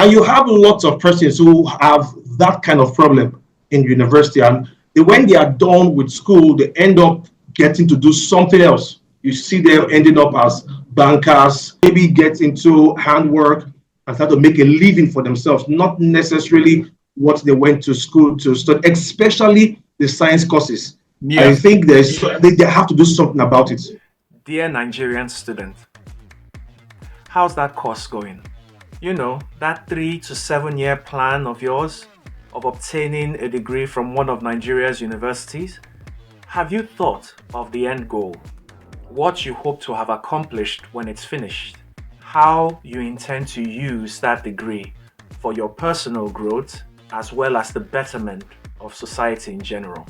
And you have lots of persons who have that kind of problem in university, and when they are done with school, they end up getting to do something else. You see them ending up as bankers, maybe get into handwork and start to make a living for themselves, not necessarily what they went to school to study, especially the science courses. Yeah. I think they have to do something about it. Dear Nigerian student, how's that course going? You know, that 3 to 7 year plan of yours of obtaining a degree from one of Nigeria's universities? Have you thought of the end goal? What you hope to have accomplished when it's finished? How you intend to use that degree for your personal growth as well as the betterment of society in general?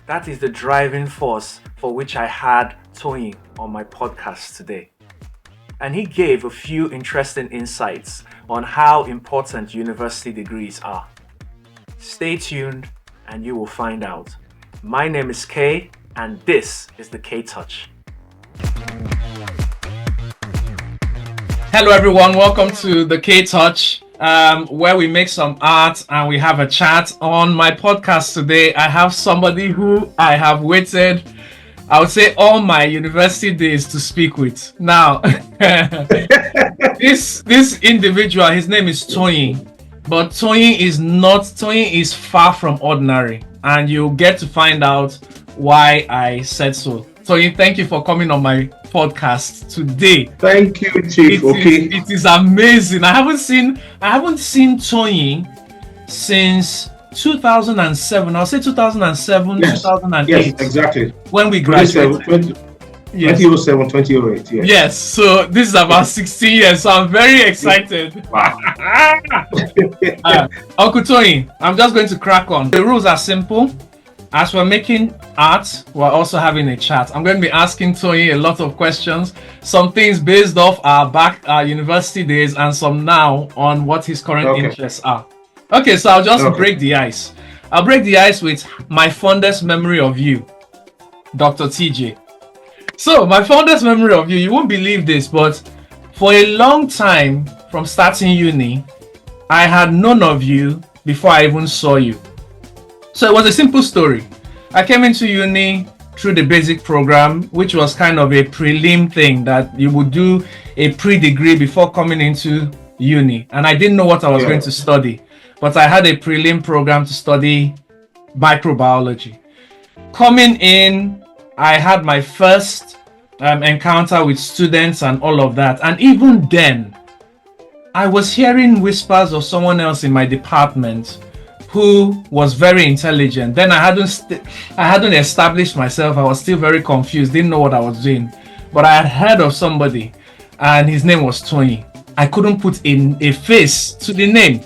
That is the driving force for which I had Toyin on my podcast today. And he gave a few interesting insights on how important university degrees are. Stay tuned and you will find out. My name is Kay and this is the K Touch. Hello everyone, welcome to the K Touch, where we make some art and we have a chat. On my podcast today, I have somebody who I have waited, I would say, all my university days to speak with. Now, this individual, his name is Toyin, but Toyin is far from ordinary, and you'll get to find out why I said so. Toyin, thank you for coming on my podcast today. Thank you, Chief. It is amazing. I haven't seen Toyin since 2007. I'll say 2007, yes. 2008. Yes, exactly. When we graduated. 2007, 2008. Yes. Yes. So this is about 16 years. So I'm very excited. Wow. Uncle Toyin, I'm just going to crack on. The rules are simple. As we're making art, we're also having a chat. I'm going to be asking Toyin a lot of questions. Some things based off our university days and some now on what his current interests are. Okay, so I'll just break the ice. I'll break the ice with my fondest memory of you, Dr. TJ. So, my fondest memory of you, you won't believe this, but for a long time, from starting uni, I had known of you before I even saw you. So it was a simple story. I came into uni through the basic program, which was kind of a prelim thing that you would do a pre-degree before coming into uni. And I didn't know what I was going to study, but I had a prelim program to study microbiology. Coming in, I had my first encounter with students and all of that. And even then, I was hearing whispers of someone else in my department who was very intelligent. Then I hadn't established myself. I was still very confused, didn't know what I was doing. But I had heard of somebody and his name was Toyin. I couldn't put in a face to the name,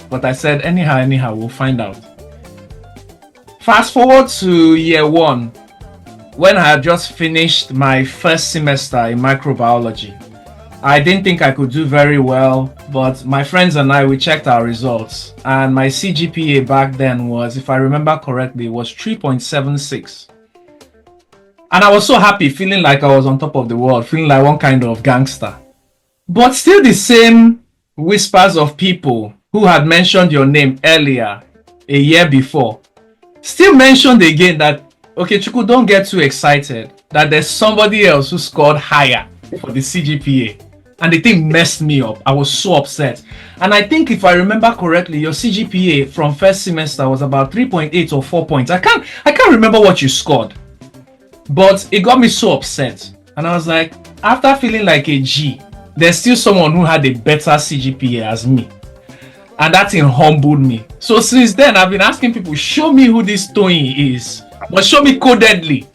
but I said, anyhow, we'll find out. Fast forward to year one, when I had just finished my first semester in microbiology. I didn't think I could do very well, but my friends and I, we checked our results, and my CGPA back then was, if I remember correctly, was 3.76. And I was so happy, feeling like I was on top of the world, feeling like one kind of gangster. But still the same whispers of people who had mentioned your name earlier, a year before, still mentioned again that, okay, Chuku, don't get too excited, that there's somebody else who scored higher for the CGPA. And the thing messed me up. I was so upset. And I think if I remember correctly, your CGPA from first semester was about 3.8 or 4 points. I can't remember what you scored. But it got me so upset. And I was like, after feeling like a G, there's still someone who had a better CGPA as me. And that thing humbled me. So since then, I've been asking people, show me who this Toyin is. But show me codedly.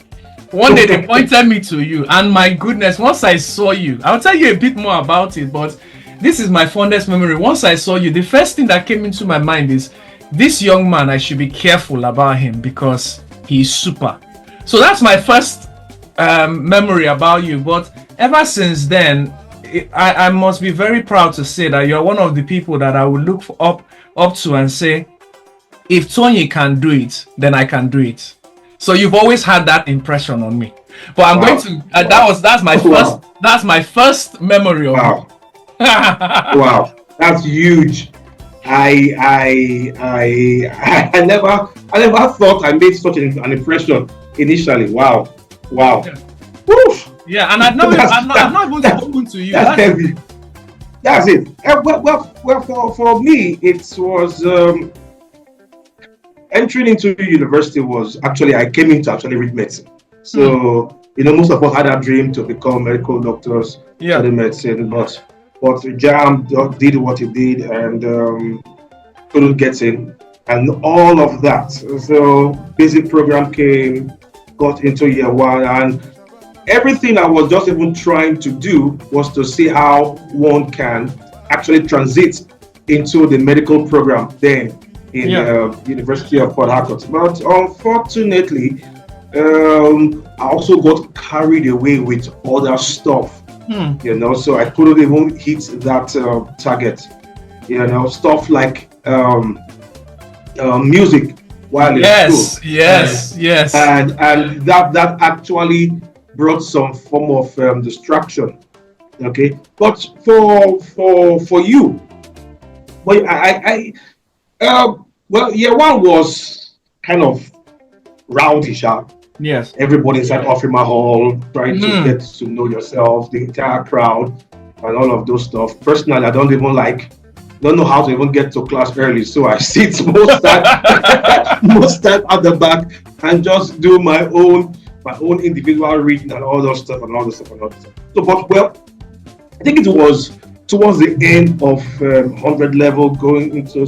One day they pointed me to you, and my goodness, once I saw you, I'll tell you a bit more about it, but this is my fondest memory. Once I saw you, the first thing that came into my mind is, this young man, I should be careful about him because he's super. So that's my first memory about you, but ever since then, I must be very proud to say that you're one of the people that I would look up to and say, if Toyin can do it, then I can do it. So you've always had that impression on me. But I'm going to that's my first memory of you. Wow. That's huge. I never thought I made such an impression initially. Wow. Yeah, Woof. yeah, and I've not even spoken to you. That's heavy. That's it. For me, it was entering into university was actually I came in to actually read medicine. So most of us had a dream to become medical doctors, study medicine, but JAM did what it did and couldn't get in, and all of that. So basic program came, got into year one, and everything I was just even trying to do was to see how one can actually transit into the medical program then in the University of Port Harcourt. But unfortunately, I also got carried away with other stuff, so I couldn't even hit that target. Stuff like music while in school. Yes. And that actually brought some form of distraction. Okay, but for you, well, year one was kind of rowdy, sharp. Yes. Everybody inside Ofima Hall trying to get to know yourself, the entire crowd, and all of those stuff. Personally, I don't know how to even get to class early, so I sit most time at the back and just do my own individual reading and all those stuff. So, but I think it was towards the end of 100 level, going into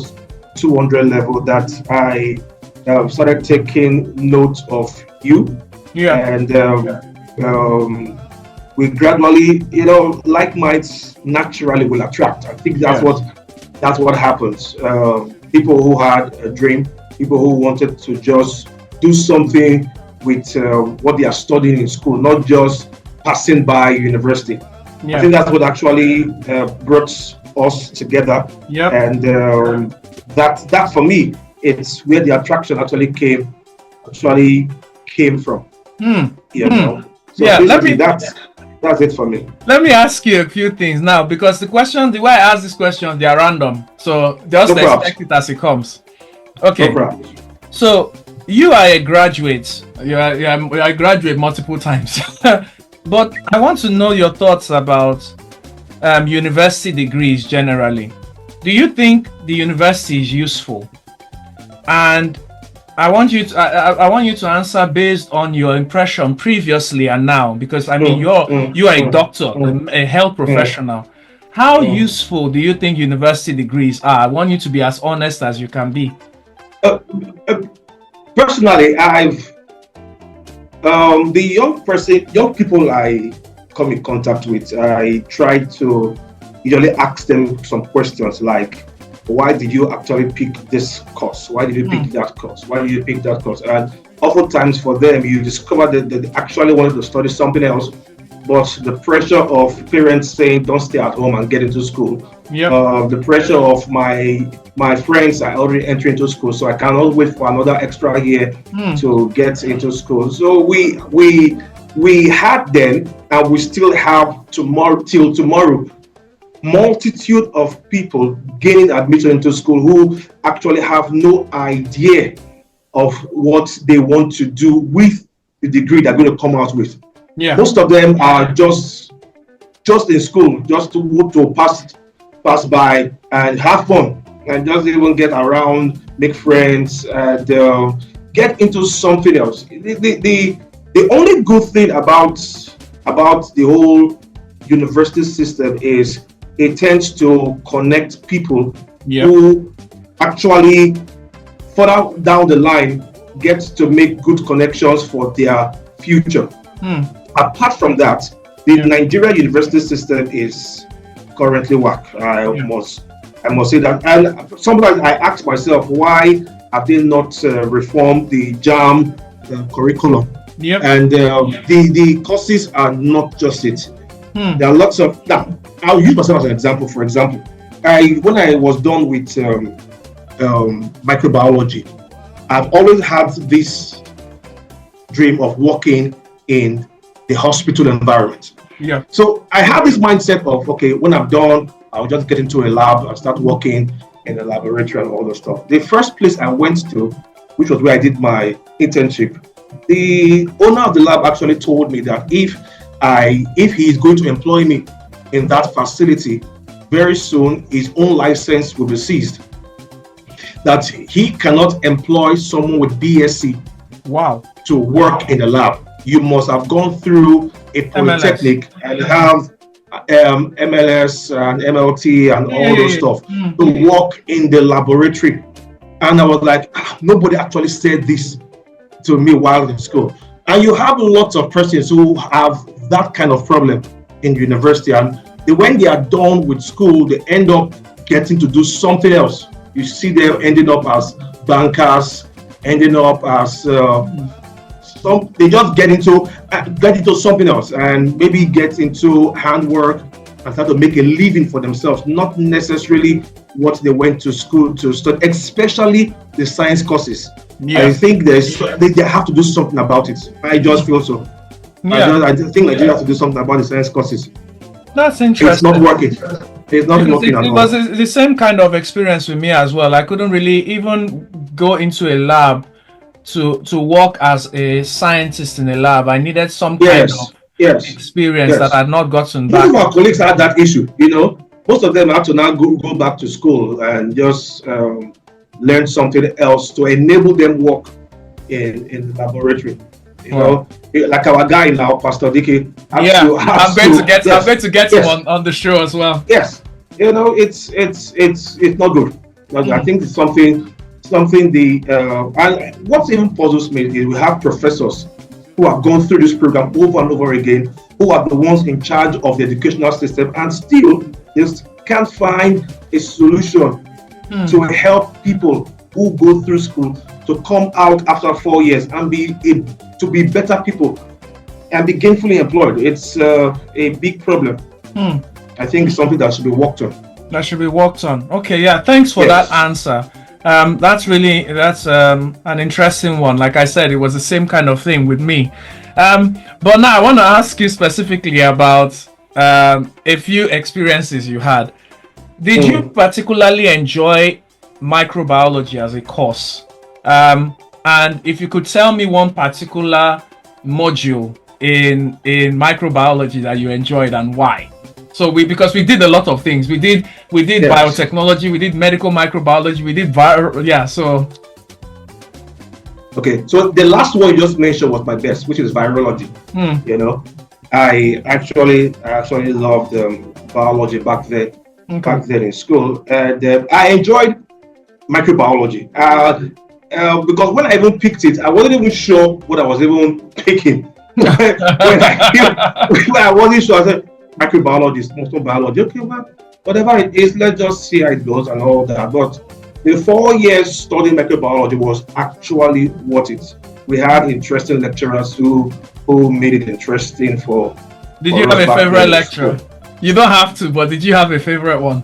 200 level, that I started taking note of you. And we gradually, like minds naturally will attract. I think that's what happens. People who had a dream, people who wanted to just do something with what they are studying in school, not just passing by university. I think that's what actually brought us together. And that for me, it's where the attraction actually came from. So that's it for me. Let me ask you a few things now, because the way I ask this question, they are random, so just expect it as it comes. Okay. So you are a graduate. You are a graduate multiple times. But I want to know your thoughts about university degrees generally. Do you think the university is useful? And I want you to answer based on your impression previously and now, because I mean you are a doctor, a health professional. How useful do you think university degrees are? I want you to be as honest as you can be. Personally, I've the young people I come in contact with, I try to usually ask them some questions like, why did you actually pick this course? Why did you pick that course? Why did you pick that course? And oftentimes for them, you discover that they actually wanted to study something else, but the pressure of parents saying, don't stay at home and get into school. The pressure of my friends are already entering into school, so I cannot wait for another extra year to get into school. So we had then, and we still have till tomorrow, multitude of people gaining admission into school who actually have no idea of what they want to do with the degree they're going to come out with. Most of them are just in school, just to pass by and have fun, and just even get around, make friends, and get into something else. The only good thing about the whole university system is it tends to connect people who actually further down the line get to make good connections for their future. Apart from that, the Nigerian university system is currently whack. I must say that. And sometimes I ask myself, why have they not reformed the JAM curriculum? And the courses are not just it. There are lots of. Now, I'll use myself as an example. For example, when I was done with microbiology, I've always had this dream of working in the hospital environment. So I have this mindset of, okay, when I'm done, I'll just get into a lab and start working in the laboratory and all those stuff. The first place I went to, which was where I did my internship, the owner of the lab actually told me that if he is going to employ me in that facility, very soon his own license will be seized. That he cannot employ someone with BSc to work in the lab. You must have gone through a polytechnic and have MLS and MLT and all those stuff to work in the laboratory. And I was like, nobody actually said this to me while in school. And you have lots of persons who have that kind of problem in university, and when they are done with school, they end up getting to do something else. You see them ending up as bankers, ending up as they just get into something else, and maybe get into handwork and start to make a living for themselves, not necessarily what they went to school to study, especially the science courses. I think they have to do something about it. I just feel so. I think Nigeria have to do something about the science courses. That's interesting. It's not working. It's not working at all. It was the same kind of experience with me as well. I couldn't really even go into a lab to work as a scientist in a lab. I needed some kind of experience that I had not gotten back. Most of our colleagues had that issue, Most of them have to now go back to school and just learn something else to enable them work in the laboratory. Like our guy now, Pastor Dike. I'm going to get him on the show as well. Yes, it's not good. I think it's something and what even puzzles me is we have professors who have gone through this program over and over again, who are the ones in charge of the educational system, and still just can't find a solution to help people who go through school to come out after 4 years and be better people and be gainfully employed. It's a big problem. I think it's something that should be worked on. Okay, thanks for that answer. That's an interesting one. Like I said, it was the same kind of thing with me. But now I want to ask you specifically about a few experiences you had. Did you particularly enjoy microbiology as a course? And if you could tell me one particular module in microbiology that you enjoyed and why. So because we did a lot of things. We did biotechnology, we did medical microbiology, we did so. Okay, so the last one you just mentioned was my best, which is virology. I actually loved biology back then. Back then in school, and I enjoyed microbiology because when I even picked it, I wasn't even sure what I was even picking. when I wasn't sure, I said microbiology is most of biology. Okay, well, whatever it is, let's just see how it goes and all that. But the 4 years studying microbiology was actually worth it. We had interesting lecturers who made it interesting for. Did you have a favorite lecturer? You don't have to, but did you have a favorite one?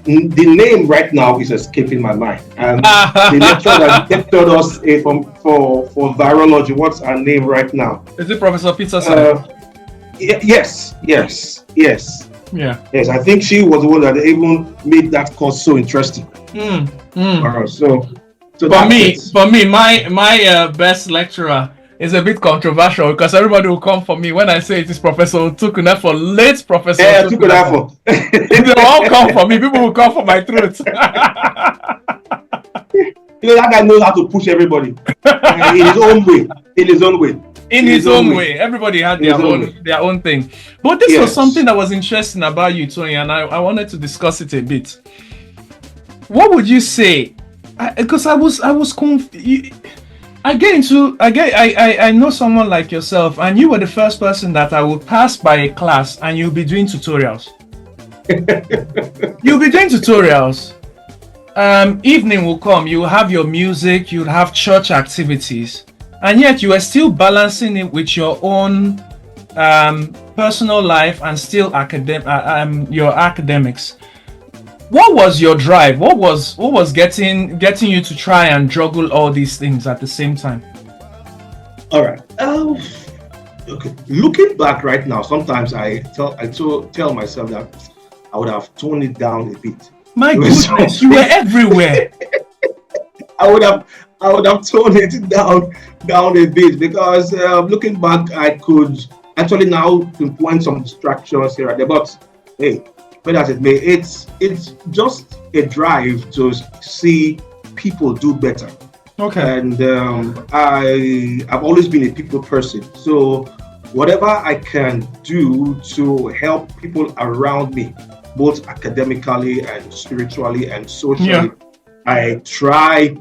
The name right now is escaping my mind. And the lecturer that lectured us for virology, what's her name right now? Is it Professor Peterson? Yes. Yeah. Yes, I think she was the one that even made that course so interesting. So for me, my best lecturer is a bit controversial because everybody will come for me when I say it is Professor Tukunefo, late Professor Tukunefo. They will all come for me. People will come for my throat. That guy knows how to push everybody in his own way. In his own way. Everybody had their own thing. But this was something that was interesting about you, Toyin, and I wanted to discuss it a bit. What would you say? Because I was confused. I know someone like yourself, and you were the first person that I would pass by a class and you'll be doing tutorials. Evening will come, you will have your music, you'll have church activities, and yet you are still balancing it with your own personal life and still your academics. What was your drive? What was getting you to try and juggle all these things at the same time? All right. Okay. Looking back right now, sometimes I tell myself that I would have toned it down a bit. My goodness, you were everywhere. I would have toned it down a bit, because looking back, I could actually now pinpoint some distractions here and there. But hey, but as it may, it's just a drive to see people do better. Okay. And I've always been a people person. So whatever I can do to help people around me, both academically and spiritually and socially, I try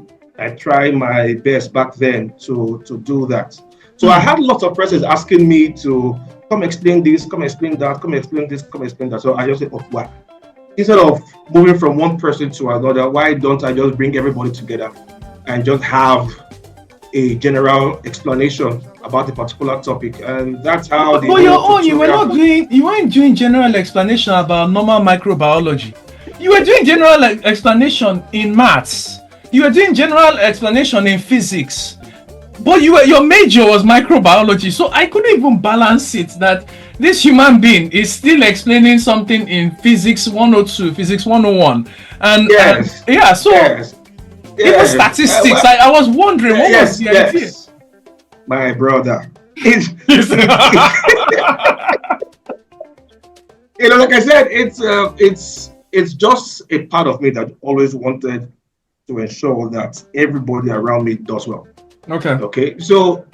my best back then to do that. So I had lots of persons asking me to come explain this, come explain that, come explain this, come explain that. So I just said, oh, well, instead of moving from one person to another, why don't I just bring everybody together and just have a general explanation about a particular topic? And that's how the you weren't doing general explanation about normal microbiology. You were doing general explanation in maths. You were doing general explanation in physics. But your major was microbiology, so I couldn't even balance it that this human being is still explaining something in physics 102, physics 101, and even statistics. I was wondering what was the idea. My brother, like I said, it's just a part of me that always wanted to ensure that everybody around me does well. Okay. So,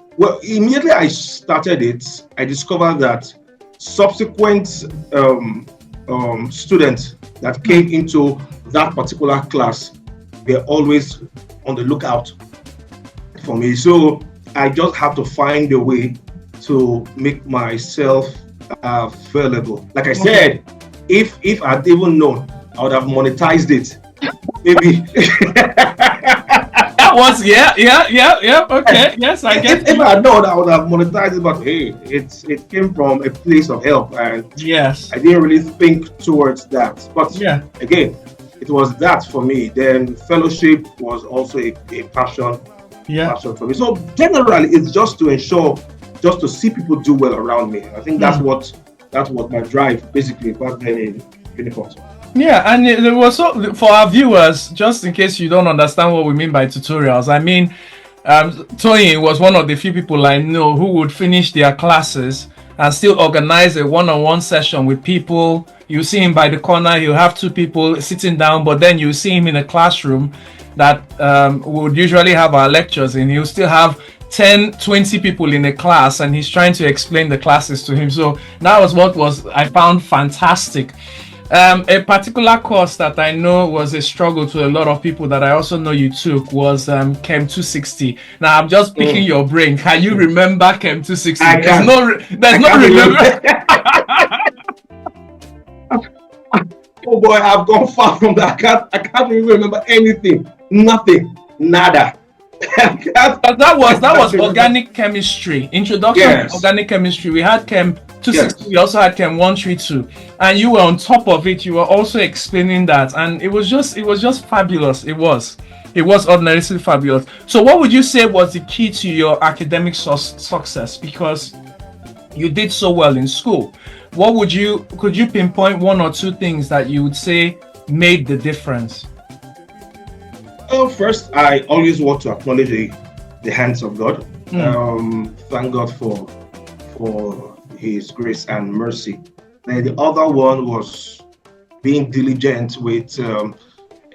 immediately I started it, I discovered that subsequent students that came into that particular class, they're always on the lookout for me. So I just have to find a way to make myself available. Like I said, if I'd even known, I would have monetized it. Maybe. Okay, yes, I get if I had known, I would have monetized it, but hey, it came from a place of help, and yes, I didn't really think towards that. But again, it was that for me. Then fellowship was also a passion for me. So generally, it's just to ensure, just to see people do well around me. I think that's what my drive basically back then in Uniforms. Yeah, and it was for our viewers, just in case you don't understand what we mean by tutorials. I mean, Toyin was one of the few people I know who would finish their classes and still organize a one-on-one session with people. You see him by the corner, he'll have two people sitting down, but then you see him in a classroom that would usually have our lectures in. He'll still have 10, 20 people in a class, and he's trying to explain the classes to him. So that was what I found fantastic. A particular course that I know was a struggle to a lot of people that I also know you took was Chem 260. Now I'm just picking your brain. Can you remember Chem 260? There's no remember. Oh boy, I've gone far from that. I can't even remember anything. Nothing. Nada. that was organic chemistry. Introduction to organic chemistry. We had Chem 260. We also had Chem 132, and you were on top of it. You were also explaining that, and it was just fabulous. It was ordinarily fabulous. So what would you say was the key to your academic success? Because you did so well in school. Could you pinpoint one or two things that you would say made the difference? Well, first, I always want to acknowledge the hands of God. Thank God for His grace and mercy. And the other one was being diligent with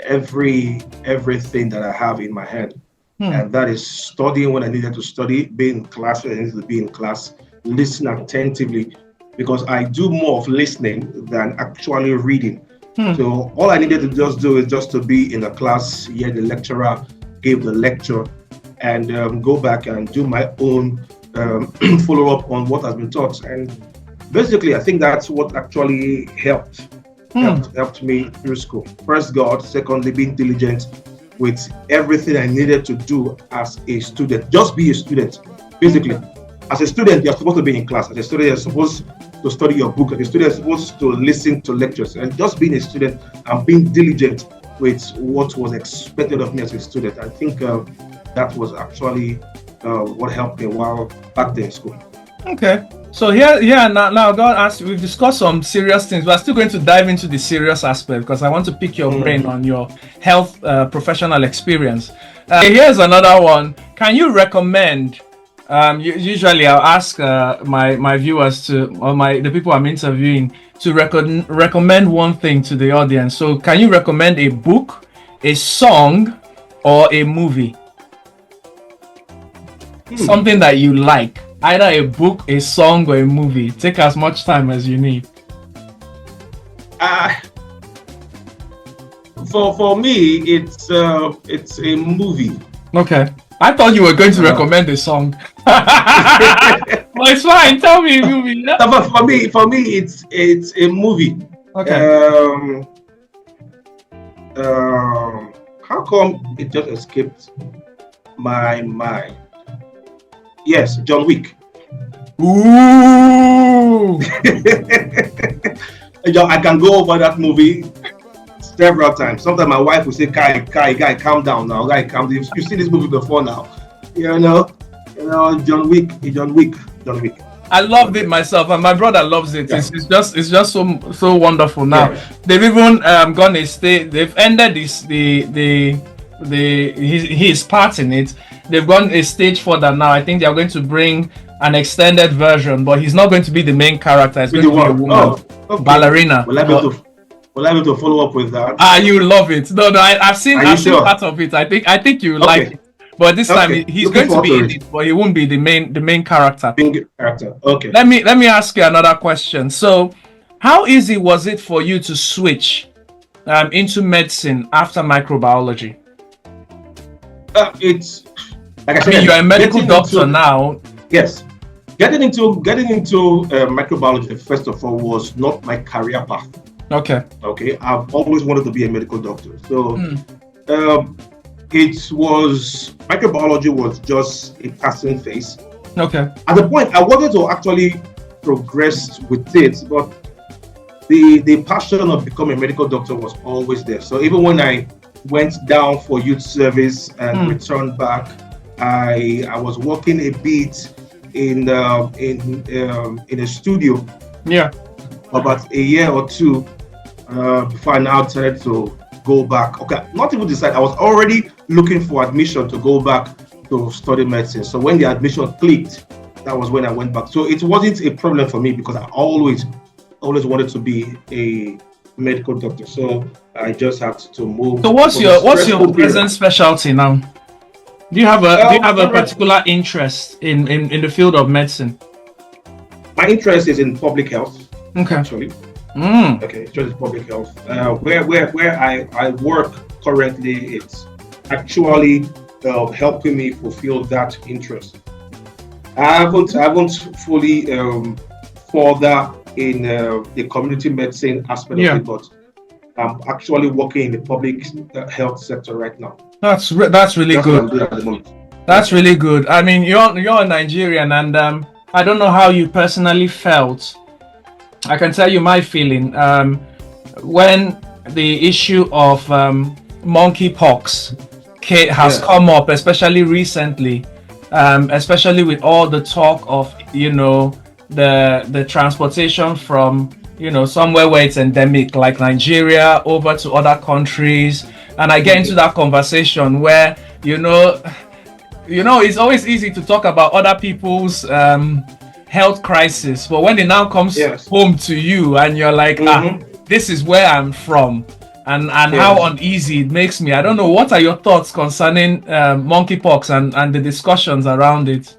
everything that I have in my hand. And that is studying when I needed to study, being in class when I needed to be in class, listen attentively, because I do more of listening than actually reading. So all I needed to just do is just to be in the class, hear the lecturer give the lecture, and go back and do my own follow up on what has been taught. And basically, I think that's what actually helped me through school. First, God. Secondly, being diligent with everything I needed to do as a student. Just be a student, basically. As a student, you're supposed to be in class. As a student, you're supposed to study your book. As a student, you're supposed to listen to lectures. And just being a student and being diligent with what was expected of me as a student. I think that was actually what helped me while back then in school. Okay. So now God asked, we've discussed some serious things. We're still going to dive into the serious aspect because I want to pick your brain on your health professional experience. Here's another one. Can you recommend? Usually, I'll ask my viewers the people I'm interviewing to recommend one thing to the audience. So, can you recommend a book, a song, or a movie? Something that you like. Either a book, a song, or a movie. Take as much time as you need. For me, it's a movie. Okay. I thought you were going to recommend a song. Well, it's fine. Tell me a movie. No, but for me, it's a movie. Okay. How come it just escaped my mind? Yes, John Wick. Ooh. I can go over that movie several times. Sometimes my wife will say, guy, calm down now. Guy, calm down. You've seen this movie before now. You know, John Wick. I loved it myself, and my brother loves it. Yeah. It's just so wonderful now. Yeah. They've even gone a stage. They've ended his part in it. They've gone a stage further now. I think they are going to bring an extended version, but he's not going to be the main character. It's going to be a woman, ballerina. Will I be able to follow up with that? You love it. No, I've seen part of it. I think you like it. But this time he's going to be in it, but he won't be the main character. Okay. Let me ask you another question. So, how easy was it for you to switch into medicine after microbiology? It's like I said, you're a medical doctor now. Yes. Getting into microbiology, first of all, was not my career path. Okay. I've always wanted to be a medical doctor. So it was, microbiology was just a passing phase. Okay. At the point, I wanted to actually progress with it, but the passion of becoming a medical doctor was always there. So even when I went down for youth service and returned back, I was working a bit in a studio. Yeah. About a year or two before I now decided to go back. Okay, not even decide. I was already looking for admission to go back to study medicine. So when the admission clicked, that was when I went back. So it wasn't a problem for me because I always wanted to be a medical doctor. So I just had to move. So what's your present specialty now? Do you have a particular interest in the field of medicine? My interest is in public health. Okay. Actually. Okay, interest in public health. Where I work currently, it's actually helping me fulfill that interest. I haven't fully further in the community medicine aspect of it, but I'm actually working in the public health sector right now. That's really good. That's really good. I mean, you're a Nigerian, and I don't know how you personally felt. I can tell you my feeling when the issue of monkeypox has come up, especially recently, especially with all the talk of the transportation from somewhere where it's endemic like Nigeria over to other countries, and I get into that conversation where it's always easy to talk about other people's health crisis, but when it now comes home to you and you're like, this is where I'm from, and how uneasy it makes me. I don't know, what are your thoughts concerning monkeypox and the discussions around it?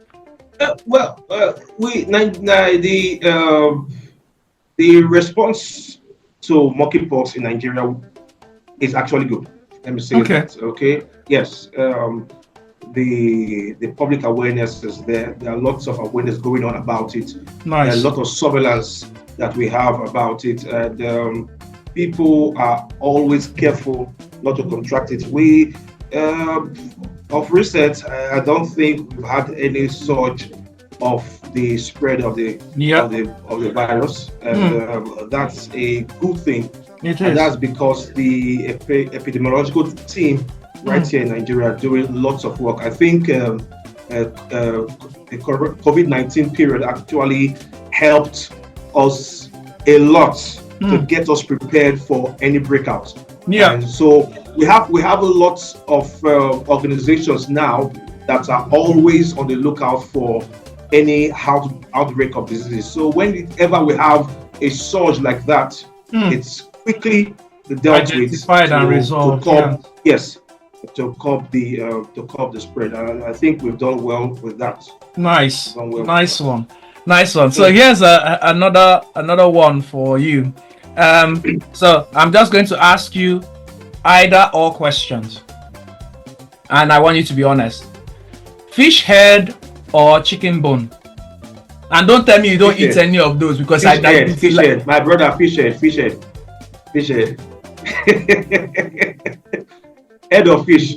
The response to monkeypox in Nigeria is actually good. Let me say that. Okay. Yes. The public awareness is there. There are lots of awareness going on about it. Nice. There are a lot of surveillance that we have about it, and people are always careful not to contract it. We, of recent, I don't think we've had any such of the spread of the virus, and that's a good thing. And that's because the epidemiological team right here in Nigeria are doing lots of work. I think the COVID-19 period actually helped us a lot to get us prepared for any breakout. Yeah. And so we have a lot of organizations now that are always on the lookout for any outbreak of diseases. So whenever we have a surge like that, it's quickly dealt identified with and resolved. Yes, to curb the spread. And I think we've done well with that. Nice, nice one. So here's another one for you. So I'm just going to ask you either or questions, and I want you to be honest. Fish head or chicken bone? And don't tell me you don't eat any of those, because fish head. My brother, fish head. Head of fish.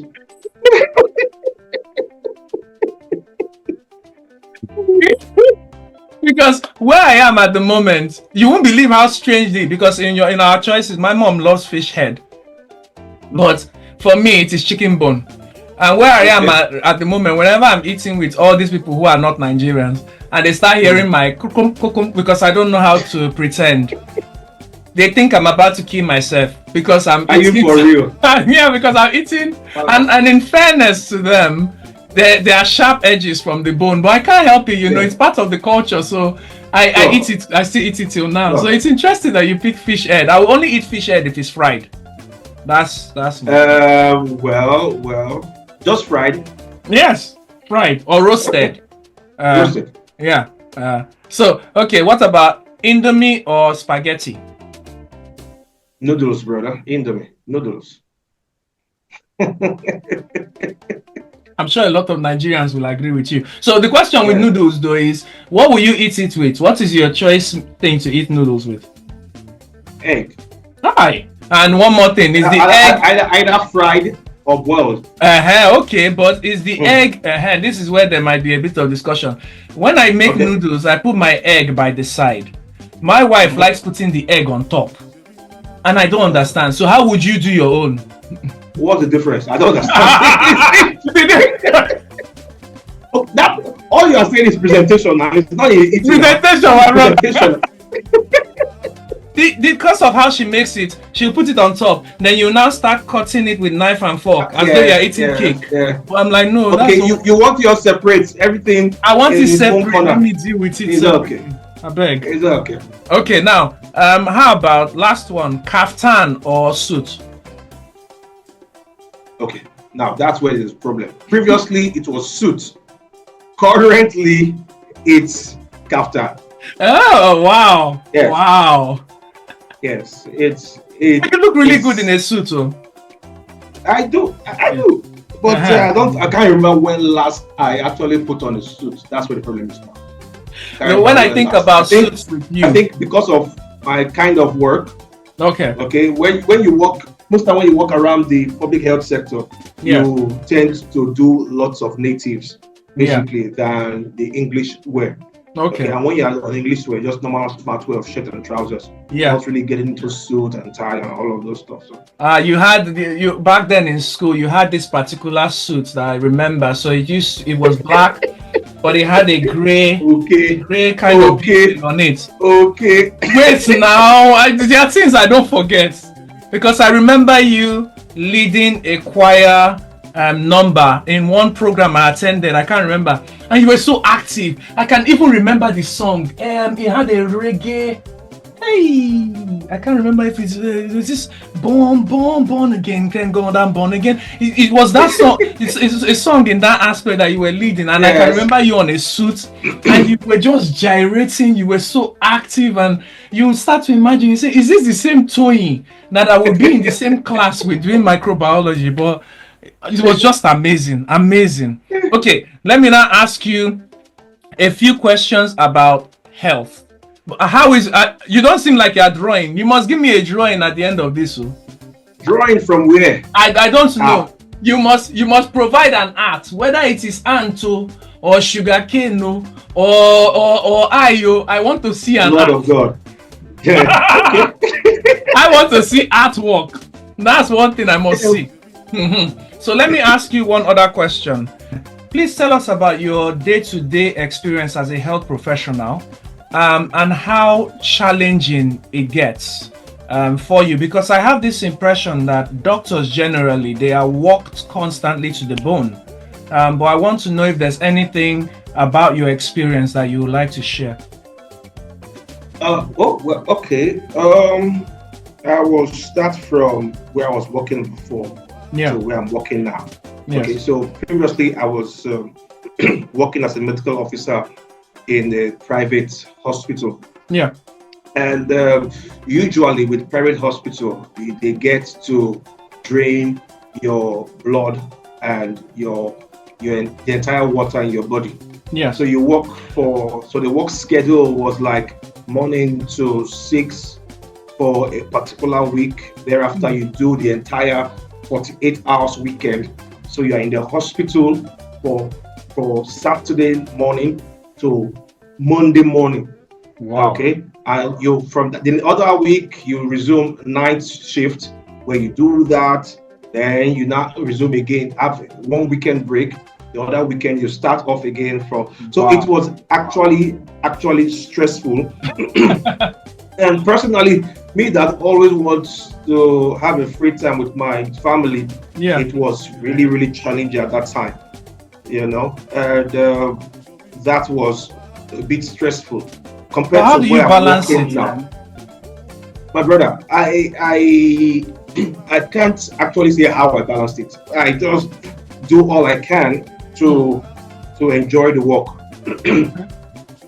Because where I am at the moment, you won't believe how strangely, because in our choices, my mom loves fish head, but for me it is chicken bone. And where I am at the moment, whenever I'm eating with all these people who are not Nigerians, and they start hearing my kukum, because I don't know how to pretend, they think I'm about to kill myself because I'm eating. Are you for real? Yeah, because I'm eating. And in fairness to them, there are sharp edges from the bone, but I can't help it, you know, it's part of the culture. So I eat it, I still eat it till now. So it's interesting that you pick fish head. I will only eat fish head if it's fried. That's well, just fried. Yes, fried or roasted. Roasted. Yeah. So okay, what about Indomie or spaghetti? Noodles, brother. Indomie. Noodles. I'm sure a lot of Nigerians will agree with you. So the question with noodles though is, what will you eat it with? What is your choice thing to eat noodles with? Egg. Hi. And one more thing, is the egg either fried or boiled? Okay, but is the egg this is where there might be a bit of discussion. When I make noodles, I put my egg by the side. My wife likes putting the egg on top, and I don't understand. So how would you do your own? What's the difference? I don't understand. All you are saying is presentation now. It's not presentation. Because of how she makes it, she'll put it on top. Then you now start cutting it with knife and fork as though you're eating cake. Yeah. But I'm like, no. Okay, you want yours separate. Everything. I want it separate. Let me deal with it. It's okay. I beg. It's okay. Okay, now, how about last one? Kaftan or suit? Okay, now that's where there's a problem. Previously, it was suit. Currently, it's Kaftan. Oh wow! Yes. Wow! Yes, it's. You look really good in a suit, though. I do, but I can't remember when last I actually put on a suit. That's where the problem is now. When I think about suits with you, I think because of my kind of work. Okay. When you work, most time when you work around the public health sector, you tend to do lots of natives, basically, than the English wear. Okay. And when you're on English wear, just normal smart wear of shirt and trousers. Yeah. Not really getting into suit and tie and all of those stuff. So. You had back then in school. You had this particular suit that I remember. So it was black, but it had a gray kind of detail on it. Okay. Wait now, there are things I don't forget, because I remember you leading a choir number in one program I attended. I can't remember, and you were so active. I can even remember the song. It had a reggae. Hey, I can't remember if it was this born again, can go down born again. It was that song. It's a song in that aspect that you were leading, and I can remember you on a suit, and you were just gyrating. You were so active, and you start to imagine. You say, "Is this the same Toyin that I will be in the same class with doing microbiology?" But it was just amazing. Okay, let me now ask you a few questions about health. How is you don't seem like you're drawing. You must give me a drawing at the end of this. Drawing from where? I don't know. You must provide an art, whether it is anto or sugarcane or ayo. I want to see an Lord art. of God. I want to see artwork. That's one thing I must see. So let me ask you one other question. Please tell us about your day-to-day experience as a health professional. and how challenging it gets for you, because I have this impression that doctors generally, they are worked constantly to the bone. But I want to know if there's anything about your experience that you would like to share. Well, okay. I will start from where I was working before to where I'm working now. Yes. Okay, so previously I was working as a medical officer in a private hospital. Yeah. And usually with private hospital, they get to drain your blood and the entire water in your body. Yeah. So the work schedule was like morning to 6 for a particular week. Thereafter, you do the entire 48 hours weekend. So you are in the hospital for Saturday morning to Monday morning. Wow. Okay. And you from the other week you resume night shift where you do that. Then you now resume again. Have one weekend break. The other weekend you start off again from. So Wow. it was actually stressful. And personally, me that always wants to have a free time with my family, it was really challenging at that time, and that was a bit stressful compared how to do you where balance I'm working it now. My brother, I can't actually say how I balanced it. I just do all I can to enjoy the work.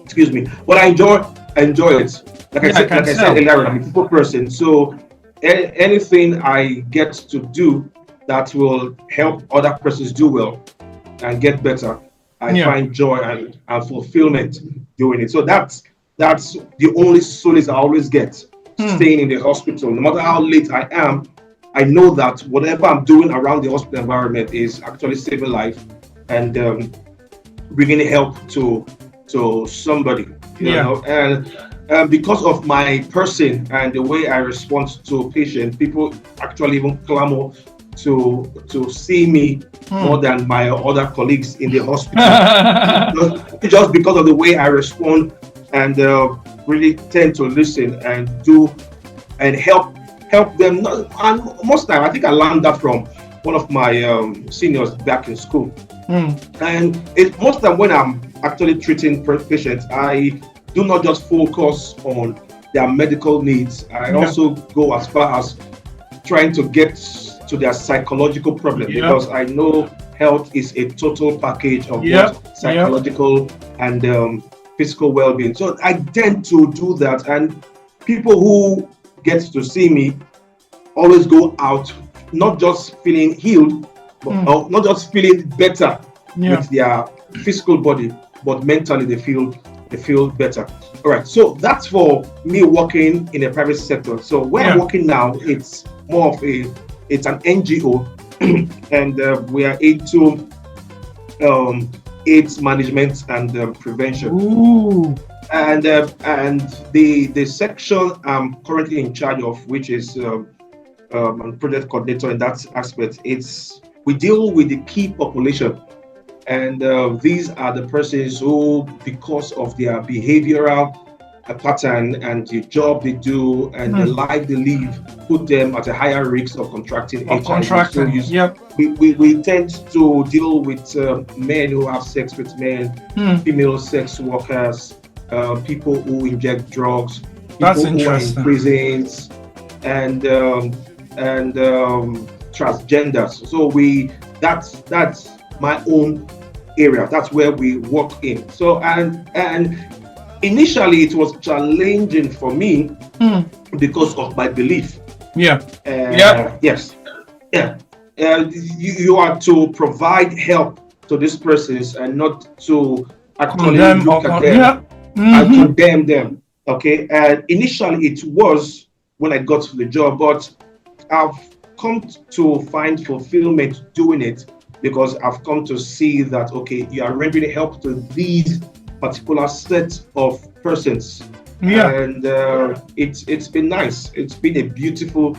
Excuse me, but I enjoy it. Like I said earlier, I'm a people person. So anything I get to do that will help other persons do well and get better, I find joy and fulfillment doing it. So that's the only solace I always get, staying in the hospital. No matter how late I am, I know that whatever I'm doing around the hospital environment is actually saving life and bringing help to somebody. You know, and because of my person and the way I respond to patients, people actually even clamor to see me more than my other colleagues in the hospital. Just because of the way I respond and really tend to listen and do and help them. And most time, I think I learned that from one of my seniors back in school. And most time when I'm actually treating patients, I do not just focus on their medical needs. I also go as far as trying to get to their psychological problem, because I know health is a total package of both psychological and physical well-being. So I tend to do that, and people who get to see me always go out not just feeling healed, or not just feeling better with their physical body, but mentally they feel better. All right, so that's for me working in a private sector. So where I'm working now, it's more of it's an NGO, and we are into AIDS management and prevention. Ooh. And the section I'm currently in charge of, which is I'm project coordinator in that aspect. We deal with the key population. And these are the persons who, because of their behavioral pattern and the job they do and the life they live, put them at a higher risk of contracting HIV. So we tend to deal with men who have sex with men, female sex workers, people who inject drugs, people who are in prisons, and transgenders. So that's my own area. That's where we work in. So and initially it was challenging for me because of my belief. Yes. You are to provide help to these persons and not to actually look at them and condemn them. Okay. And initially it was when I got to the job, but I've come to find fulfillment doing it, because I've come to see that, okay, you are rendering help to these particular set of persons. And it's been nice. It's been a beautiful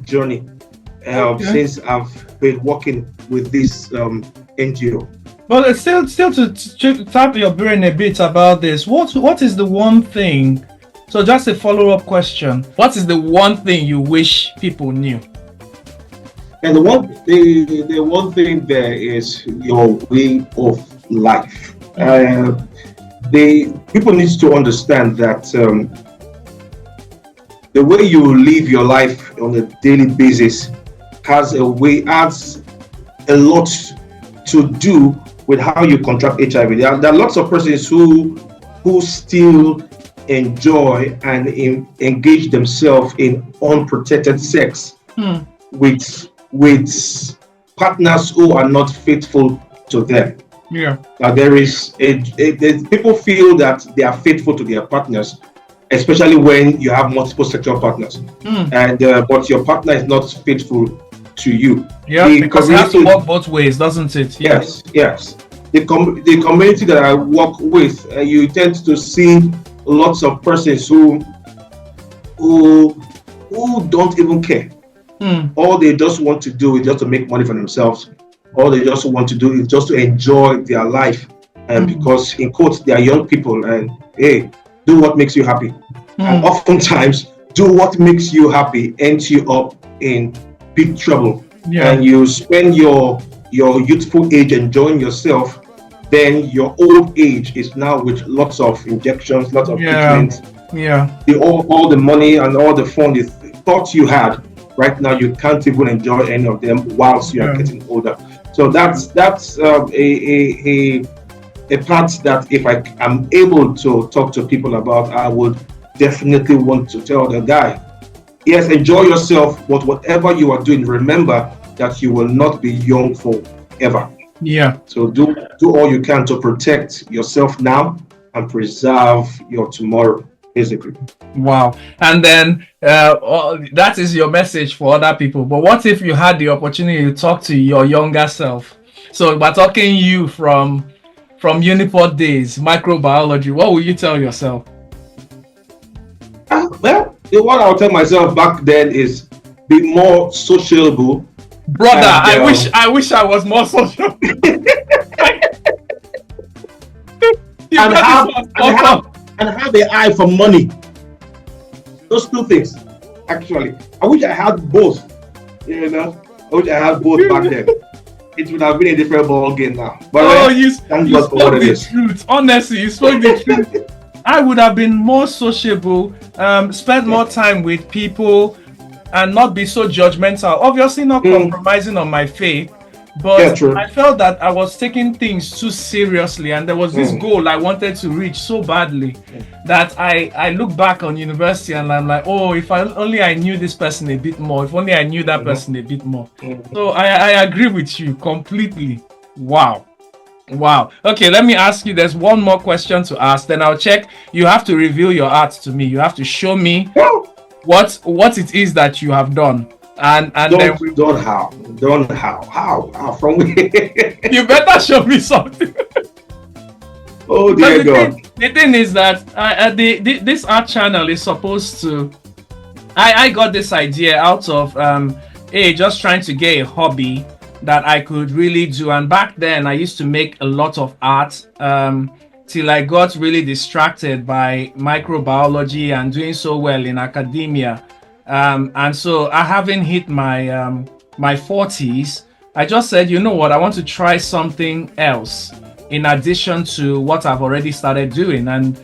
journey since I've been working with this NGO. But it's still to tap your brain a bit about this. What is the one thing? So just a follow-up question. What is the one thing you wish people knew? And the one thing there is your way of life. People need to understand that the way you live your life on a daily basis adds a lot to do with how you contract HIV. There are lots of persons who still enjoy and engage themselves in unprotected sex with partners who are not faithful to them. Yeah. Now people feel that they are faithful to their partners, especially when you have multiple sexual partners, and but your partner is not faithful to you. Yeah, because it has to work both ways, doesn't it? Yes. The community that I work with, you tend to see lots of persons who don't even care. All they just want to do is just to make money for themselves. All they just want to do is just to enjoy their life, and because in quotes they are young people, and hey, do what makes you happy. And oftentimes, do what makes you happy ends you up in big trouble. And you spend your youthful age enjoying yourself, then your old age is now with lots of injections, lots of treatments. All the money and all the fun you thought you had, right now you can't even enjoy any of them whilst you are getting older. So that's a part that if I am able to talk to people about, I would definitely want to tell the guy, yes, enjoy yourself, but whatever you are doing, remember that you will not be young forever. Yeah. So do all you can to protect yourself now and preserve your tomorrow, basically. Wow. And then that is your message for other people. But what if you had the opportunity to talk to your younger self? So by talking you from Unipod days, microbiology, what will you tell yourself? Well, what I'll tell myself back then is be more sociable. Brother, and, I wish I was more sociable. and have an eye for money. Those two things, actually. I wish I had both. I wish I had both back then. It would have been a different ball game now. But you spoke the truth. Honestly, you spoke the truth. I would have been more sociable, spend more time with people, and not be so judgmental. Obviously, not compromising on my faith, but I felt that I was taking things too seriously, and there was this goal I wanted to reach so badly that I look back on university and I'm like, oh, if I knew this person a bit more, if only I knew that person a bit more. So I agree with you completely. Wow. Okay, let me ask you, there's one more question to ask, then I'll check. You have to reveal your art to me. You have to show me what it is that you have done. And then how from where? You better show me something. Oh dear God. The thing is that this art channel is supposed to, I got this idea out of just trying to get a hobby that I could really do. And back then I used to make a lot of art till I got really distracted by microbiology and doing so well in academia. And so I haven't hit my 40s. I just said, you know what, I want to try something else in addition to what I've already started doing. And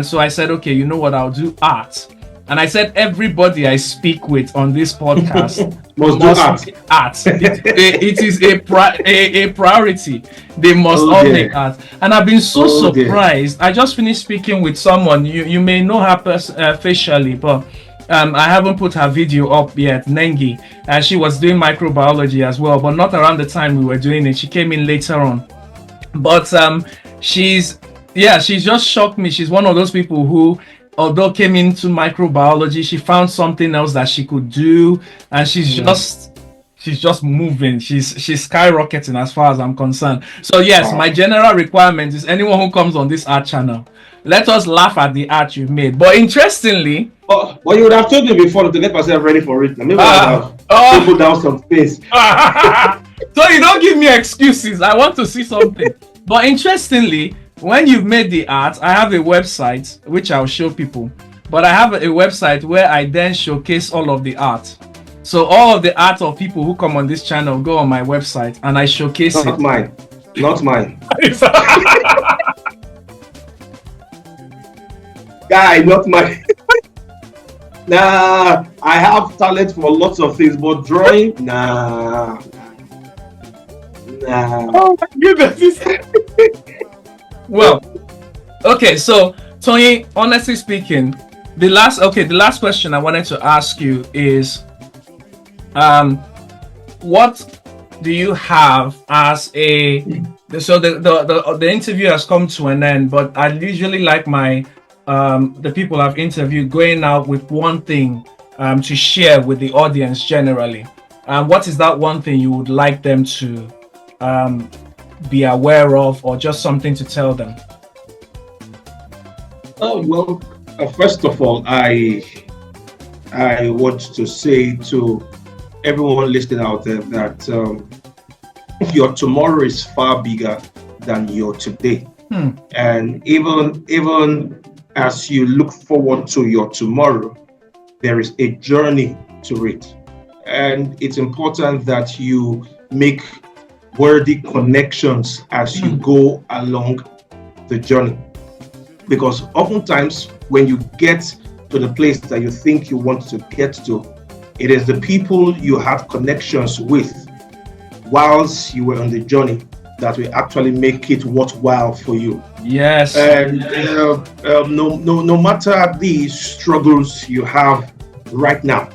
so I said, okay, you know what, I'll do art. And I said, everybody I speak with on this podcast must do art. It is a priority. They must all make art. And I've been so surprised. I just finished speaking with someone. You may know her facially, but I haven't put her video up yet, Nengi. She was doing microbiology as well, but not around the time we were doing it. She came in later on. But she's just shocked me. She's one of those people who, although came into microbiology, she found something else that she could do, and she's just moving. She's skyrocketing as far as I'm concerned. So yes, my general requirement is anyone who comes on this art channel, let us laugh at the art you've made. But interestingly, well, you would have told me before to get myself ready for it. Maybe I have put down some things. So you don't give me excuses. I want to see something. But interestingly, when you've made the art, I have a website which I'll show people. But I have a website where I then showcase all of the art. So all of the art of people who come on this channel go on my website and I showcase it. Not mine. Not mine. Guy, not mine. Nah, I have talent for lots of things, but drawing, nah. Oh my goodness. Well, okay, so Toyin, honestly speaking, the last question I wanted to ask you is, what do you have as a? So the interview has come to an end, but I usually like my the people I've interviewed going out with one thing to share with the audience generally. What is that one thing you would like them to be aware of, or just something to tell them? Oh well, first of all, I want to say to everyone listening out there that your tomorrow is far bigger than your today. And even as you look forward to your tomorrow, there is a journey to it. And it's important that you make worthy connections as you go along the journey. Because oftentimes when you get to the place that you think you want to get to, it is the people you had connections with whilst you were on the journey that will actually make it worthwhile for you. Yes. And no matter the struggles you have right now,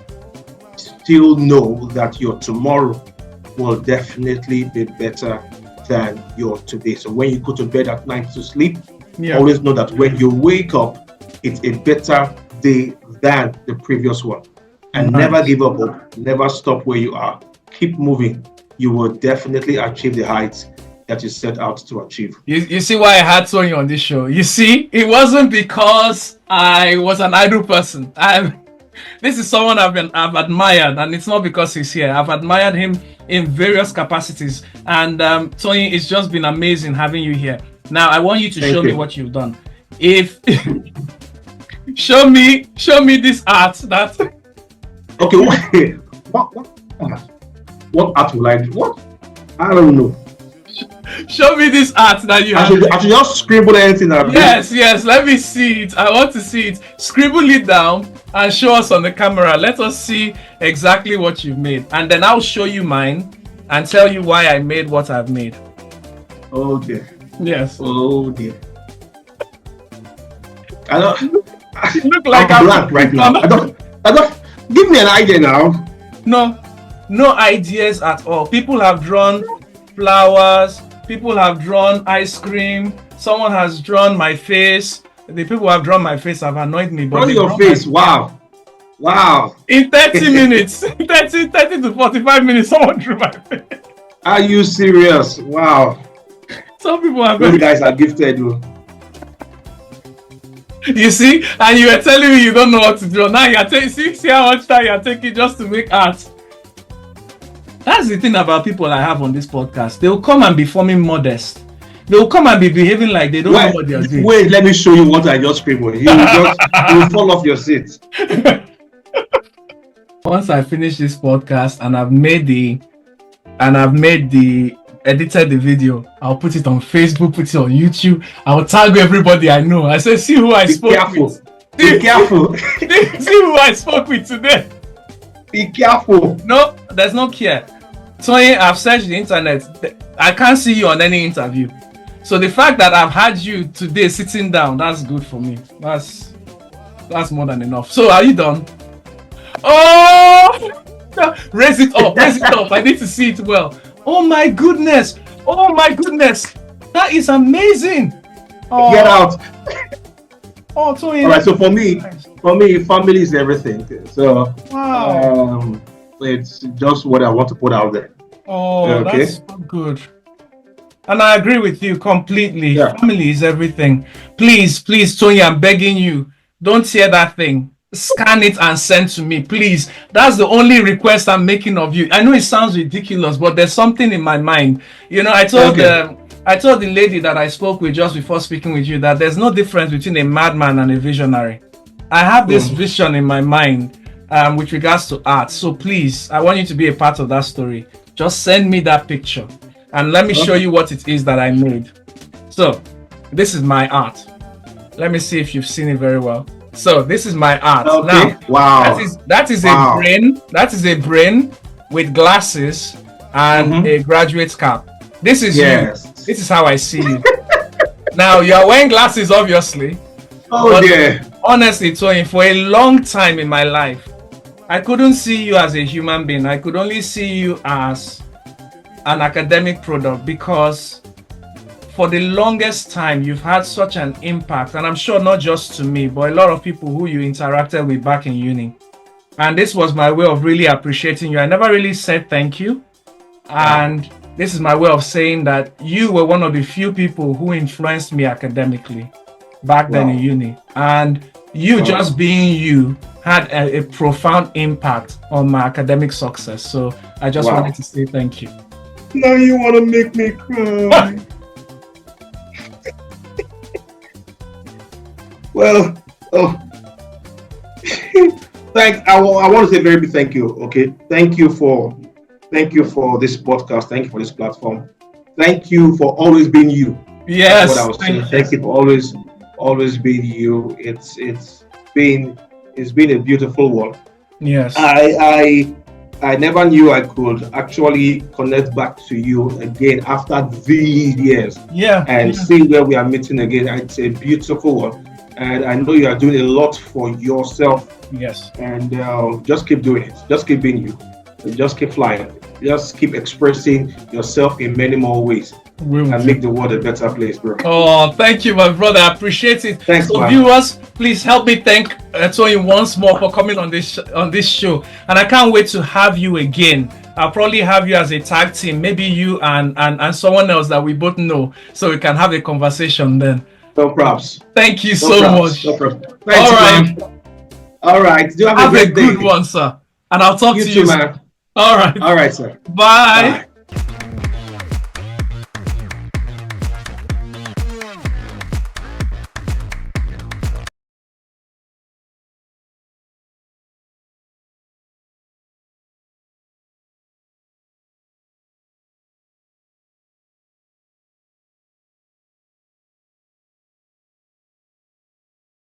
still know that your tomorrow will definitely be better than your today. So when you go to bed at night to sleep, always know that when you wake up, it's a better day than the previous one. And never give up, never stop where you are. Keep moving. You will definitely achieve the heights that you set out to achieve. You see why I had Toyin on this show. You see, it wasn't because I was an idle person. This is someone I've admired, and it's not because he's here. I've admired him in various capacities, and Toyin, it's just been amazing having you here. Now I want you to show me what you've done. If show me this art that. Okay, what art will I do? What? I don't know. Show me this art that you have. I should just scribble anything. Yes, let me see it. I want to see it. Scribble it down and show us on the camera. Let us see exactly what you've made. And then I'll show you mine and tell you why I made what I've made. Oh dear. Yes. Oh dear. I don't. You look like I'm blank right now. I don't. Give me an idea now. No ideas at all. People have drawn flowers. People have drawn ice cream. Someone has drawn my face. The people who have drawn my face have annoyed me. Draw your face. Wow. In 30 minutes, 30 to 45 minutes, someone drew my face. Are you serious? Wow. Some people have. Those guys are gifted. You see, and you were telling me you don't know what to draw. Now you're taking, see how much time you're taking just to make art. That's the thing about people I have on this podcast. They will come and be forming modest. They will come and be behaving like they don't know what they are doing. Wait, let me show you what I just scribbled. You will fall off your seat. Once I finish this podcast and I've edited the video, I'll put it on Facebook, put it on YouTube. I'll tag everybody I know. I say, see who I spoke with. Be careful. See who I spoke with today. Be careful. No, there's no care. Toyin, I've searched the internet. I can't see you on any interview. So the fact that I've had you today sitting down, that's good for me. That's more than enough. So are you done? Oh! Raise it up. I need to see it well. Oh my goodness. That is amazing. Oh. Get out. Oh, Toyin. All right, so for me, family is everything. So wow. It's just what I want to put out there. Oh, okay. That's so good. And I agree with you completely. Yeah. Family is everything. Please, Toyin, I'm begging you, don't hear that thing. Scan it and send to me, please. That's the only request I'm making of you. I know it sounds ridiculous, but there's something in my mind. You know, I told I told the lady that I spoke with just before speaking with you that there's no difference between a madman and a visionary. I have this vision in my mind with regards to art. So please, I want you to be a part of that story. Just send me that picture and let me show you what it is that I made. So this is my art. Let me see if you've seen it very well. So this is my art. Okay. Now, Wow. that is a brain. That is a brain with glasses and a graduate cap. This is you. This is how I see you. Now you are wearing glasses, obviously. Oh dear. Honestly, Toyin, for a long time in my life, I couldn't see you as a human being. I could only see you as an academic product because for the longest time you've had such an impact, and I'm sure not just to me, but a lot of people who you interacted with back in uni. And this was my way of really appreciating you. I never really said thank you. And this is my way of saying that you were one of the few people who influenced me academically back then in uni. And you just being you had a profound impact on my academic success. So I just wanted to say thank you. Now you want to make me cry. Well, thanks. I want to say very big thank you. Okay, thank you for this podcast. Thank you for this platform. Thank you for always being you. Yes. That's what I was saying. Thank you for always being you. It's been a beautiful one. Yes. I never knew I could actually connect back to you again after these years. Yeah. And see where we are meeting again. It's a beautiful one. And I know you are doing a lot for yourself. Yes. And just keep doing it. Just keep being you. Just keep flying. Just keep expressing yourself in many more ways. And make the world a better place, bro. Oh, thank you, my brother. I appreciate it. Thanks, so man. Viewers, please help me thank Toyin once more for coming on this show. And I can't wait to have you again. I'll probably have you as a tag team, maybe you and someone else that we both know, so we can have a conversation then. No props. Thank you so much. No props. Thanks, all right. Man. All right. Do have a good day. one, sir. And I'll talk to you, man. All right. All right, sir. Bye.